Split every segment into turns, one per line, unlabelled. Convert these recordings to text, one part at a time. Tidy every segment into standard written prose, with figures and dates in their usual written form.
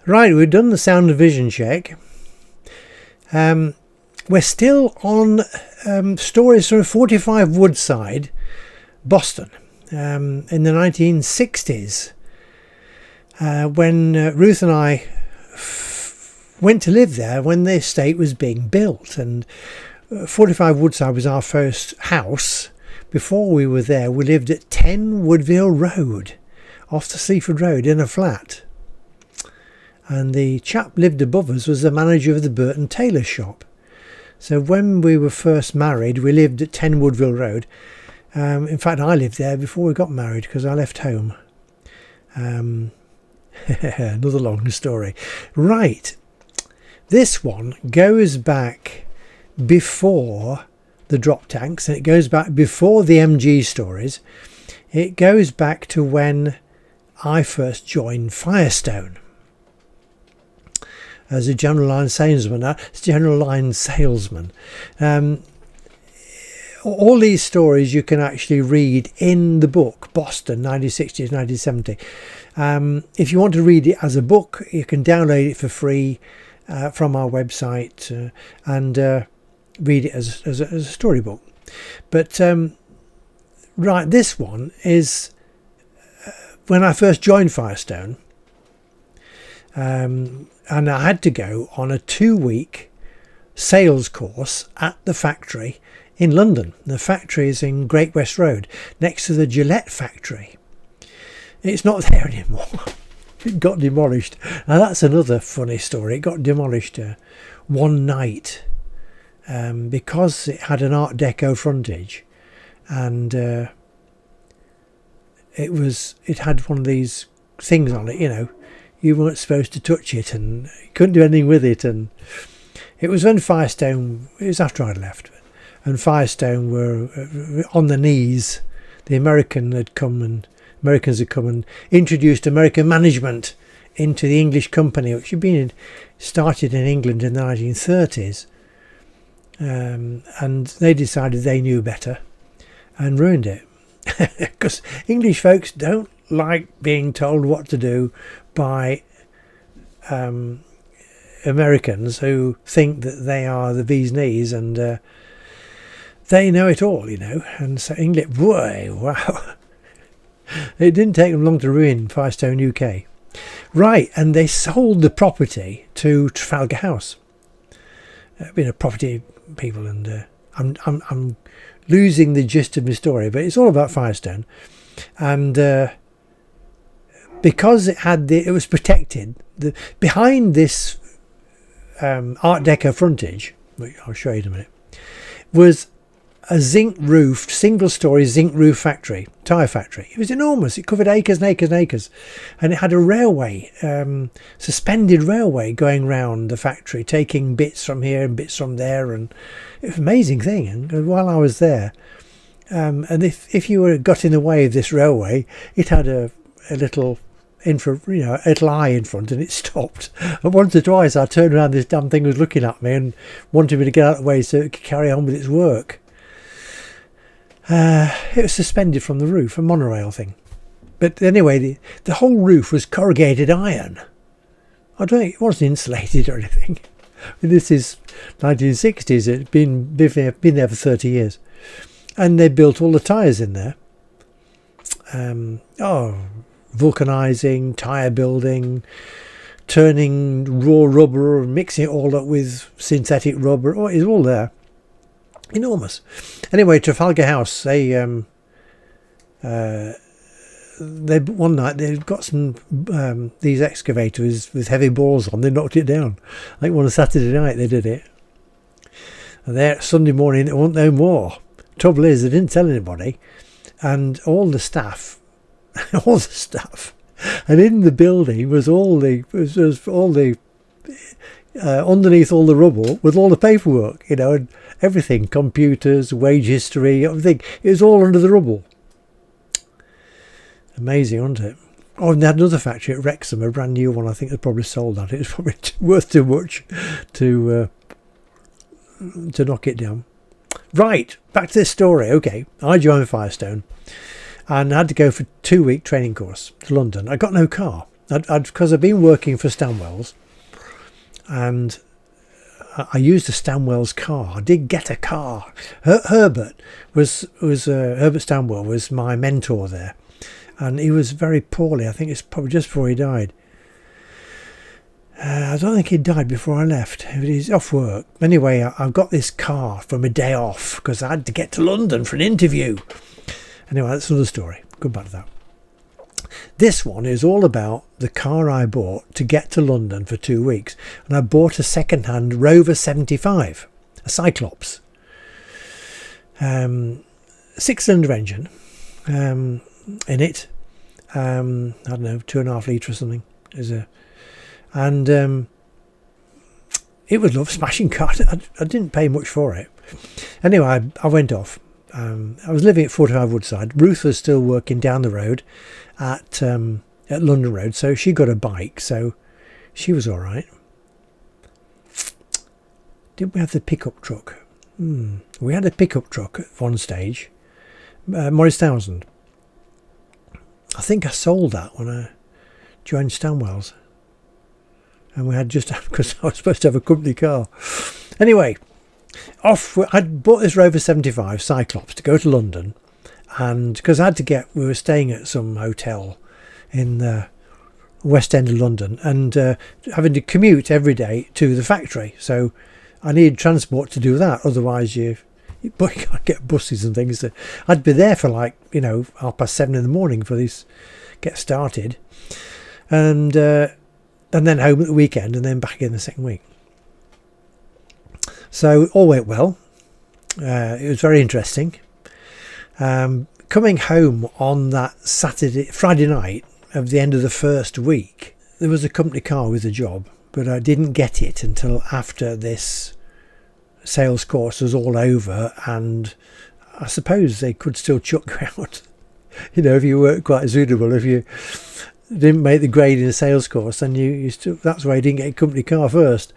Right, we've done the sound and vision check. We're still on stories from 45 Woodside, Boston, in the 1960s, when Ruth and I went to live there when the estate was being built. And 45 Woodside was our first house. Before we were there, we lived at 10 Woodville Road, off the Sleaford Road, in a flat. And the chap lived above us was the manager of the Burton Taylor shop. So when we were first married, we lived at 10 Woodville Road. In fact, I lived there before we got married because I left home. Another long story. Right. This one goes back before the drop tanks, and it goes back before the MG stories. It goes back to when I first joined Firestone as a general line salesman. All these stories you can actually read in the book Boston 1960s 1970. If you want to read it as a book, you can download it for free from our website and read it as a storybook. But right, this one is when I first joined Firestone. And I had to go on a 2-week sales course at the factory in London. The factory is in Great West Road, next to the Gillette factory. It's not there anymore. It got demolished. Now that's another funny story. It got demolished one night because it had an Art Deco frontage, and it had one of these things on it, you know. You weren't supposed to touch it, and you couldn't do anything with it. And it was when Firestone, it was after I'd left, and Firestone were on the knees. The Americans had come and introduced American management into the English company, which had started in England in the 1930s. And they decided they knew better and ruined it. Because English folks don't like being told what to do by Americans who think that they are the bee's knees and they know it all, you know. And so English, boy, wow. It didn't take them long to ruin Firestone UK. Right, and they sold the property to Trafalgar House. Property people, and I'm losing the gist of my story, but it's all about Firestone. And because it was protected, behind this Art Deco frontage, which I'll show you in a minute, was a zinc-roofed, single-storey zinc roof factory, tyre factory. It was enormous. It covered acres and acres and acres, and it had a railway, suspended railway going round the factory, taking bits from here and bits from there, and it was an amazing thing. And while I was there, and if you got in the way of this railway, it had a little a little eye in front, and it stopped. And once or twice I turned around, this damn thing was looking at me and wanted me to get out of the way so it could carry on with its work. It was suspended from the roof, a monorail thing. But anyway, the whole roof was corrugated iron. I don't think it wasn't insulated or anything. This is 1960s. It's been there for 30 years. And they built all the tyres in there. Vulcanising, tyre building, turning raw rubber, mixing it all up with synthetic rubber. Oh, it's all there. Enormous. Anyway, Trafalgar House, they one night they got some these excavators with heavy balls on. They knocked it down. I think one Saturday night they did it. And there Sunday morning there wasn't no more. Trouble is, they didn't tell anybody, and all the staff, and in the building was all the underneath all the rubble with all the paperwork, you know, and everything, computers, wage history, everything. It was all under the rubble. Amazing, wasn't it? Oh, and they had another factory at Wrexham, a brand new one. I think they probably sold that. It was probably worth too much to knock it down. Right, back to this story. Okay, I joined Firestone and I had to go for a 2-week training course to London. I got no car. Because I'd been working for Stanwell's, and I used a Stanwell's car. I did get a car. Herbert Stanwell was my mentor there, and he was very poorly. I think it's probably just before he died. I don't think he died before I left. He's off work. Anyway, I got this car from a day off because I had to get to London for an interview. Anyway, that's another story. Come back to that. This one is all about the car I bought to get to London for 2 weeks. And I bought a second-hand Rover 75, a Cyclops. 6-cylinder engine in it. I don't know, 2.5 litre or something. And it was a smashing car. I didn't pay much for it. Anyway, I went off. I was living at 45 Woodside. Ruth was still working down the road at London Road, so she got a bike, so she was all right. Did we have the pickup truck? We had a pickup truck at one stage, Morris 1000. I think I sold that when I joined Stanwell's, and we had just because I was supposed to have a company car. Anyway, I'd bought this Rover 75 Cyclops to go to London, and because we were staying at some hotel in the West End of London, and having to commute every day to the factory, so I needed transport to do that. Otherwise you can't get buses and things. I'd be there for 7:30 in the morning for this get started, and then home at the weekend, and then back again the second week. So all went well. It was very interesting. Coming home on that Friday night of the end of the first week, there was a company car with a job, but I didn't get it until after this sales course was all over, and I suppose they could still chuck you out. If you weren't quite suitable, if you didn't make the grade in a sales course, then you still, that's why you didn't get a company car first.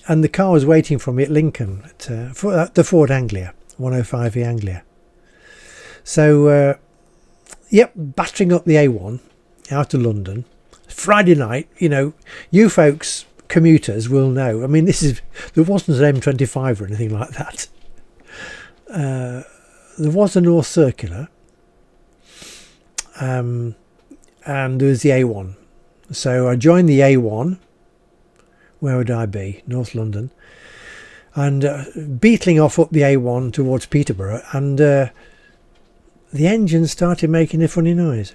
And the car was waiting for me at Lincoln, at the Ford Anglia, 105e Anglia. So, battering up the A1 out of London. Friday night, you folks, commuters, will know. I mean, there wasn't an M25 or anything like that. There was a North Circular, and there was the A1. So I joined the A1. Where would I be? North London. And beetling off up the A1 towards Peterborough, and the engine started making a funny noise.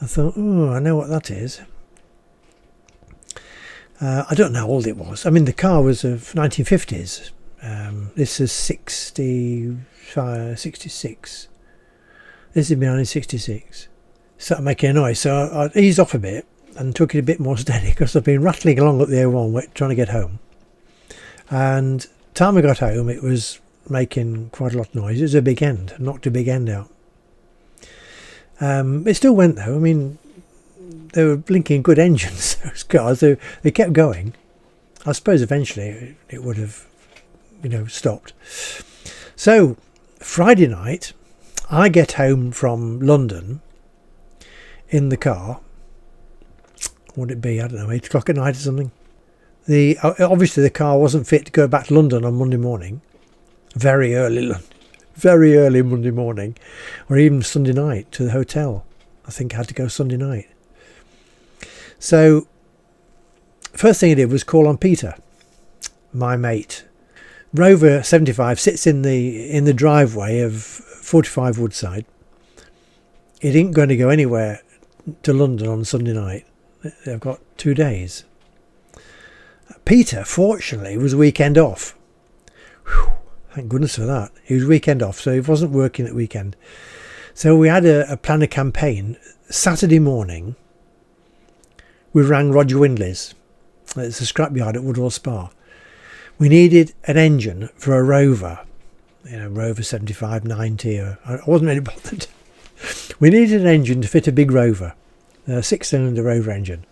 I thought, I know what that is. I don't know how old it was. I mean, the car was of 1950s. This is 66. This is 1966. Started making a noise, so I eased off a bit and took it a bit more steady, because I've been rattling along up the A1 trying to get home. And time I got home, it was making quite a lot of noise. It was a big end, knocked a big end out. It still went though. I mean, they were blinking good engines, those cars. They kept going. I suppose eventually it would have, stopped. So Friday night, I get home from London in the car. Would it be, I don't know, 8 o'clock at night or something? Obviously the car wasn't fit to go back to London on Monday morning. Very early Monday morning, or even Sunday night to the hotel. I think I had to go Sunday night. So first thing I did was call on Peter, my mate. Rover 75 sits in the driveway of 45 Woodside. It ain't going to go anywhere to London on Sunday night. They've got 2 days. Peter, fortunately, was weekend off. Whew, thank goodness for that. He was weekend off, so he wasn't working at weekend. So we had a plan a campaign. Saturday morning, we rang Roger Windley's. It's a scrapyard at Woodhall Spa. We needed an engine for a Rover. Rover 75, 90. I wasn't really bothered. We needed an engine to fit a big Rover. A 6-cylinder Rover engine,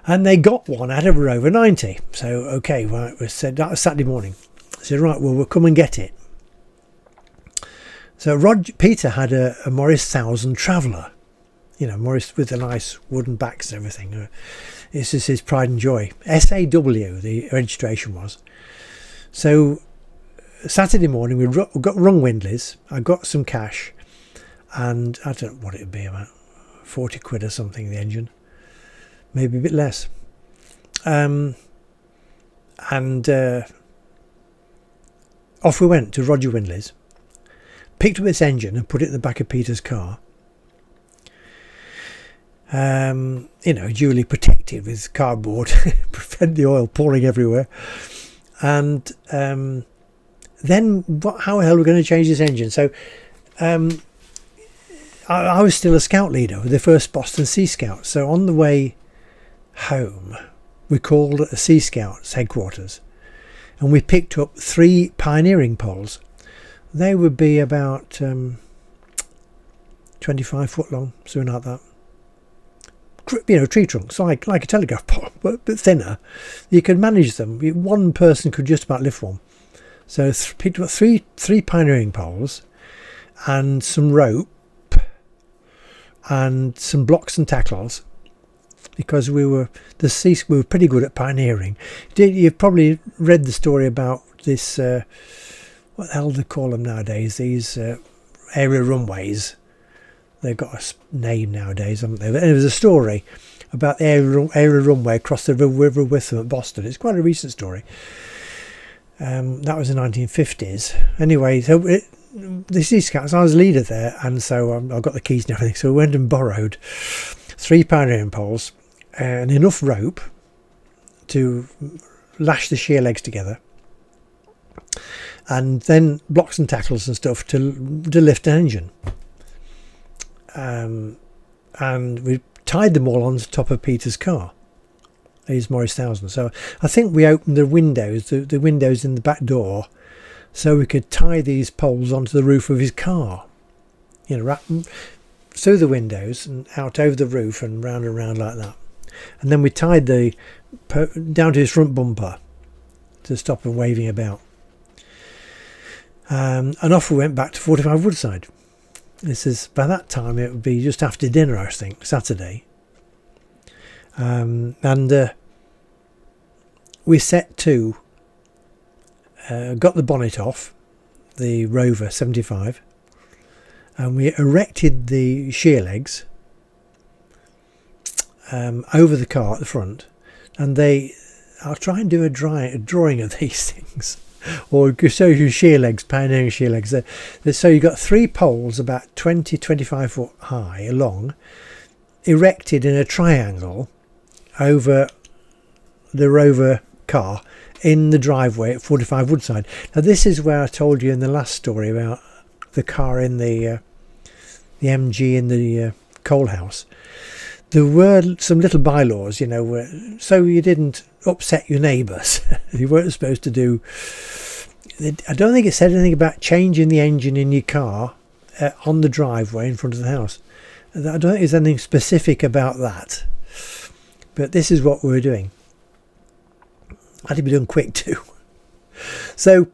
and they got one out of a Rover 90. So okay, right, we said that was Saturday morning. I said, right, well, we'll come and get it. So Peter had a Morris 1000 Traveller, you know, Morris with the nice wooden backs and everything. It's just his pride and joy. SAW, the registration was. So Saturday morning, we got rung Windleys. I got some cash, and I don't know what it would be, about 40 quid or something, the engine. Maybe a bit less. Off we went to Roger Windley's, picked up this engine and put it in the back of Peter's car. You know, duly protected with cardboard, prevent the oil pouring everywhere. And then how the hell are we going to change this engine? So I was still a scout leader with the 1st Boston Sea Scouts. So on the way home, we called at the Sea Scouts headquarters, and we picked up 3 pioneering poles. They would be about 25 foot long, something like that. You know, tree trunks, like a telegraph pole, but thinner. You could manage them. One person could just about lift one. So picked up three pioneering poles and some rope and some blocks and tackles, because we were pretty good at pioneering. You've probably read the story about this, what the hell do they call them nowadays, these area runways. They've got a name nowadays, haven't they? But there was a story about the area runway across the River Witham at Boston. It's quite a recent story. That was the 1950s. Anyway, so the Sea Scouts, I was leader there, and so I got the keys and everything. So we went and borrowed 3 pioneering poles and enough rope to lash the shear legs together, and then blocks and tackles and stuff to lift an engine. And we tied them all on the top of Peter's car, his Morris 1000. So I think we opened the windows in the back door, so we could tie these poles onto the roof of his car, you know, wrap them through the windows and out over the roof and round like that. And then we tied down to his front bumper to stop him waving about. And off we went back to 45 Woodside. This is, by that time it would be just after dinner, I think, Saturday. And we set to, got the bonnet off the Rover 75, and we erected the shear legs over the car at the front. And I'll try and do a drawing of these things, or show you shear legs, pioneering shear legs. So you've got 3 poles about 20-25 foot high long, erected in a triangle over the Rover car in the driveway at 45 Woodside. Now this is where I told you in the last story about the car in the MG in the coal house. There were some little bylaws, you know, so you didn't upset your neighbours. You weren't supposed to do. I don't think it said anything about changing the engine in your car on the driveway in front of the house. I don't think there's anything specific about that. But this is what we were doing. Had to be done quick too. So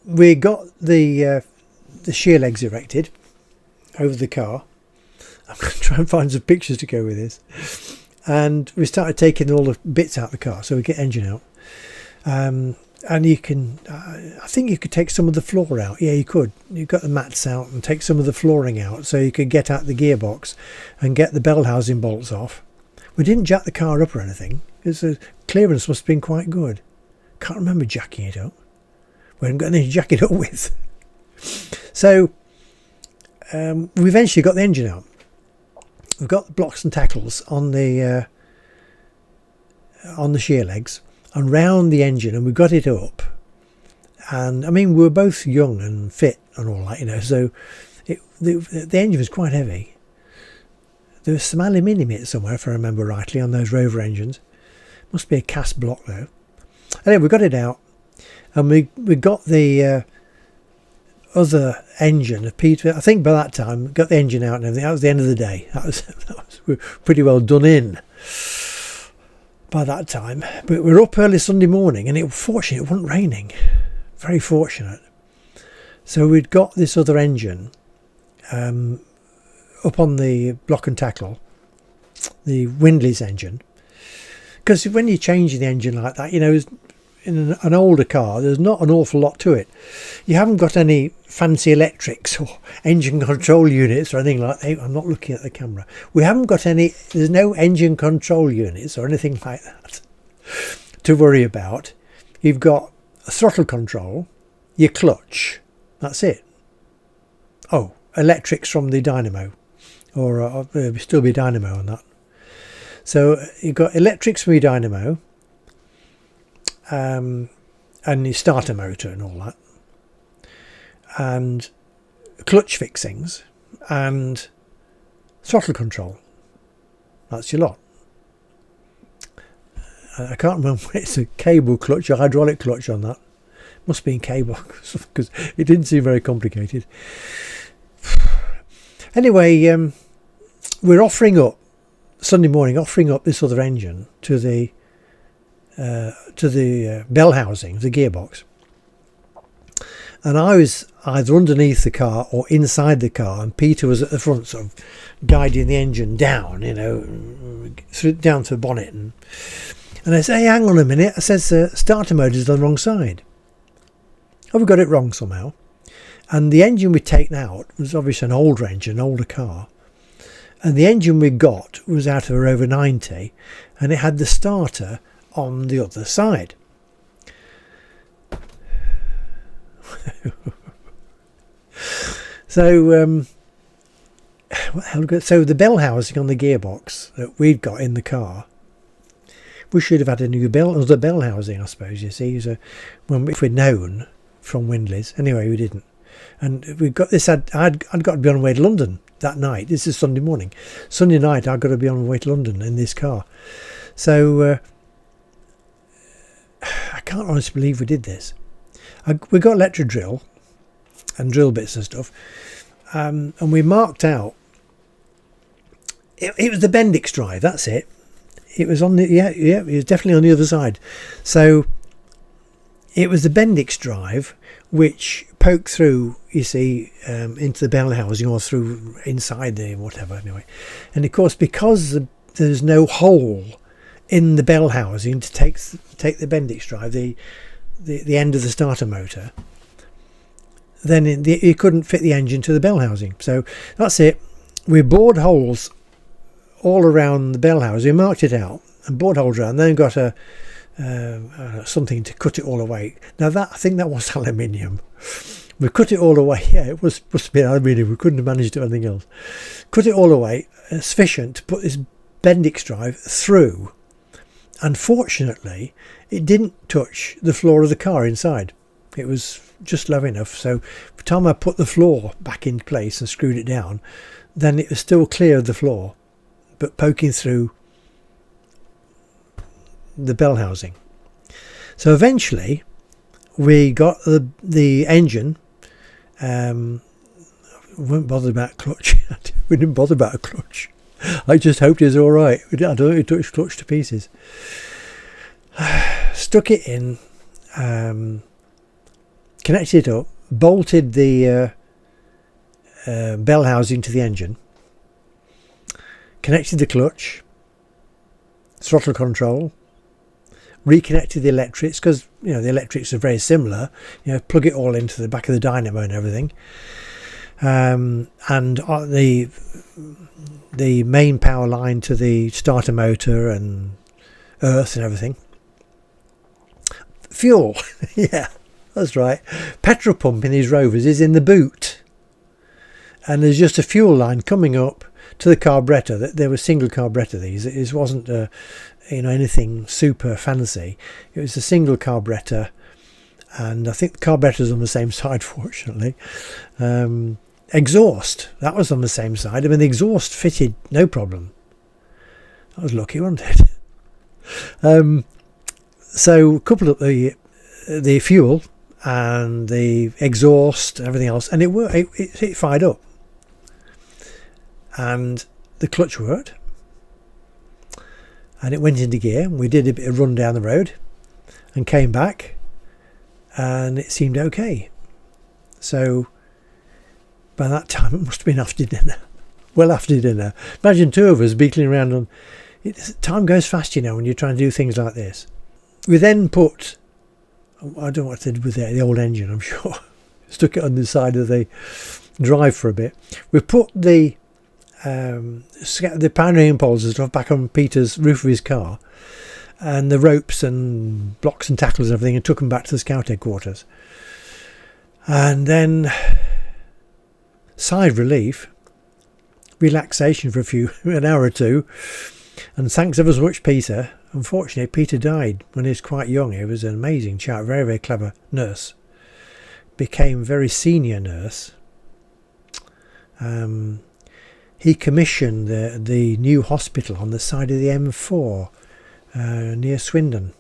we got the shear legs erected over the car. I'm going to try and find some pictures to go with this. And we started taking all the bits out of the car, so we get engine out. And you can, I think you could take some of the floor out. Yeah, you could. You got the mats out and take some of the flooring out, so you could get out the gearbox and get the bell housing bolts off. We didn't jack the car up or anything, because the clearance must have been quite good. Can't remember jacking it up. We hadn't got anything to jack it up with. So we eventually got the engine out. We've got the blocks and tackles on the shear legs and round the engine, and we got it up. And I mean, we were both young and fit and all that, you know, so the engine was quite heavy. There was some aluminium in it somewhere, if I remember rightly, on those Rover engines. Must be a cast block though. Anyway, we got it out, and we got the other engine of Peter. I think by that time, got the engine out and everything. That was the end of the day. That was we were pretty well done in by that time. But we were up early Sunday morning, and fortunately it wasn't raining. Very fortunate. So we'd got this other engine up on the block and tackle, the Windley's engine, because when you change the engine like that, you know, in an older car, there's not an awful lot to it. You haven't got any fancy electrics or engine control units or anything like that. I'm not looking at the camera. We haven't got any, there's no engine control units or anything like that to worry about. You've got a throttle control, your clutch, that's it. Oh, electrics from the dynamo, or there'll still be dynamo on that. So you've got electrics from your dynamo, and your starter motor and all that, and clutch fixings and throttle control. That's your lot. I can't remember if it's a cable clutch or hydraulic clutch on that. Must be in cable, because it didn't seem very complicated. Anyway, we're offering up Sunday morning, offering up this other engine to the bell housing, the gearbox, and I was either underneath the car or inside the car, and Peter was at the front, sort of guiding the engine down, you know, down to the bonnet, and I say, hey, hang on a minute, I says starter motor's on the wrong side. Oh, we got it wrong somehow. And the engine we'd taken out was obviously an older engine, an older car. And the engine we got was out of a Rover 90, and it had the starter on the other side. So, so the bell housing on the gearbox that we'd got in the car, we should have had a new other bell housing, I suppose, you see. So if we'd known from Windley's. Anyway, we didn't. And we got this, I'd got to be on the way to London that night. This is Sunday morning. Sunday night, I've got to be on the way to London in this car. So I can't honestly believe we did this. We got electric drill and drill bits and stuff, and we marked out. It was the Bendix drive. That's it. It was on the it was definitely on the other side. So it was the Bendix drive which poked through, you see, into the bell housing or through inside the whatever anyway. And of course, because there's no hole in the bell housing to take the Bendix drive, the end of the starter motor, then you couldn't fit the engine to the bell housing. So that's it. We bored holes all around the bell housing, we marked it out and bored holes around, then got something to cut it all away. Now I think that was aluminium. We cut it all away. Yeah, it must have been aluminium. We couldn't have managed to do anything else. Cut it all away, sufficient to put this Bendix drive through. Unfortunately, it didn't touch the floor of the car inside. It was just low enough. So by the time I put the floor back in place and screwed it down, then it was still clear of the floor, but poking through the bell housing. So eventually we got the engine. We weren't bothered about clutch. We didn't bother about a clutch. I just hoped it was all right. I don't think it touched clutch to pieces. Stuck it in, connected it up, bolted the bell housing to the engine, connected the clutch, throttle control, reconnected the electrics, because you know the electrics are very similar. You know, plug it all into the back of the dynamo and everything, and the main power line to the starter motor and earth and everything. Fuel, yeah, that's right. Petrol pump in these Rovers is in the boot, and there's just a fuel line coming up to the carburettor. There was single carburettor. It wasn't anything super fancy. It was a single carburettor, and I think the carburettor's on the same side, fortunately. Exhaust, that was on the same side. I mean, the exhaust fitted no problem. I was lucky, wasn't it? So coupled up the fuel and the exhaust, everything else, and it worked. It fired up, and the clutch worked, and it went into gear. We did a bit of run down the road and came back, and it seemed okay. So by that time it must have been after dinner. well after dinner. Imagine two of us beetling around on... Time goes fast, you know, when you're trying to do things like this. We then put... I don't know what they did with the old engine, I'm sure. Stuck it on the side of the drive for a bit. We put the pioneering poles and stuff back on Peter's roof of his car, and the ropes and blocks and tackles and everything, and took them back to the scout headquarters. And then sigh of relief, relaxation for an hour or two, and thanks ever so much, Peter. Unfortunately, Peter died when he was quite young. He was an amazing chap, very, very clever nurse. Became very senior nurse. He commissioned the new hospital on the side of the M4 near Swindon.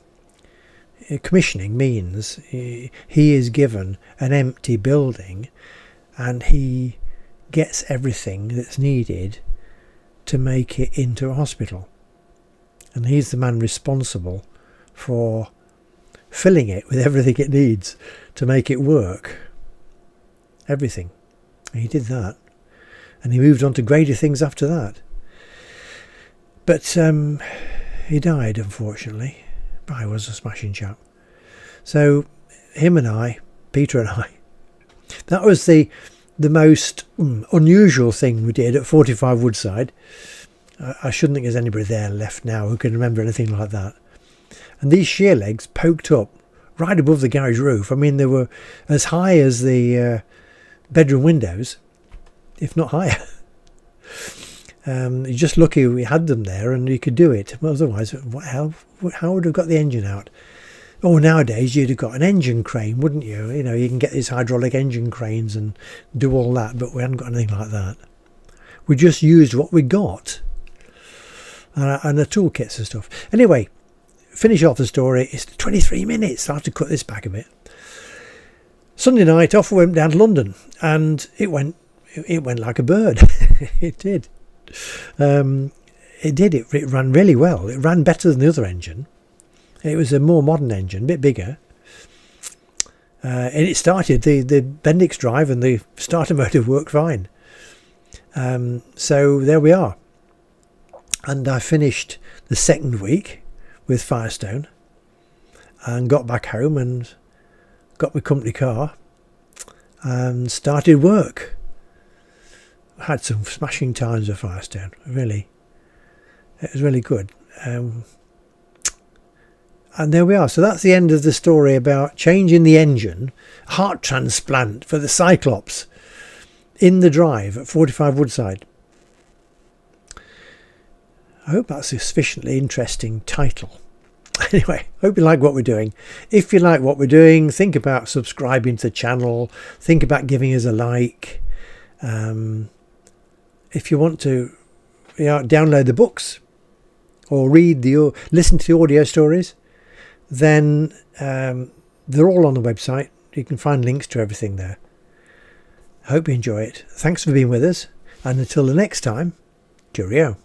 Commissioning means he is given an empty building and he gets everything that's needed to make it into a hospital. And he's the man responsible for filling it with everything it needs to make it work. Everything. And he did that. And he moved on to greater things after that. But he died, unfortunately. But he was a smashing chap. So him and I, Peter and I, that was the most unusual thing we did at 45 Woodside. I shouldn't think there's anybody there left now who can remember anything like that. And these shear legs poked up right above the garage roof. I mean, they were as high as the bedroom windows, if not higher. You're just lucky we had them there and you could do it. Well, otherwise, how would have got the engine out? Oh, nowadays you'd have got an engine crane, wouldn't you? You know, you can get these hydraulic engine cranes and do all that, but we hadn't got anything like that. We just used what we got and the toolkits and stuff. Anyway, finish off the story. It's 23 minutes. I'll have to cut this back a bit. Sunday night, off we went down to London, and it went like a bird. It did. It ran really well. It ran better than the other engine. It was a more modern engine, a bit bigger. And it started, the Bendix drive and the starter motor worked fine. So there we are. And I finished the second week with Firestone and got back home and got my company car and started work. I had some smashing times with Firestone, really. It was really good. And there we are. So that's the end of the story about changing the engine, heart transplant for the Cyclops in the drive at 45 Woodside. I hope that's a sufficiently interesting title. Anyway, hope you like what we're doing. If you like what we're doing, think about subscribing to the channel. Think about giving us a like. If you want to download the books or listen to the audio stories, then they're all on the website. You can find links to everything there. I hope you enjoy it. Thanks for being with us. And until the next time, cheerio.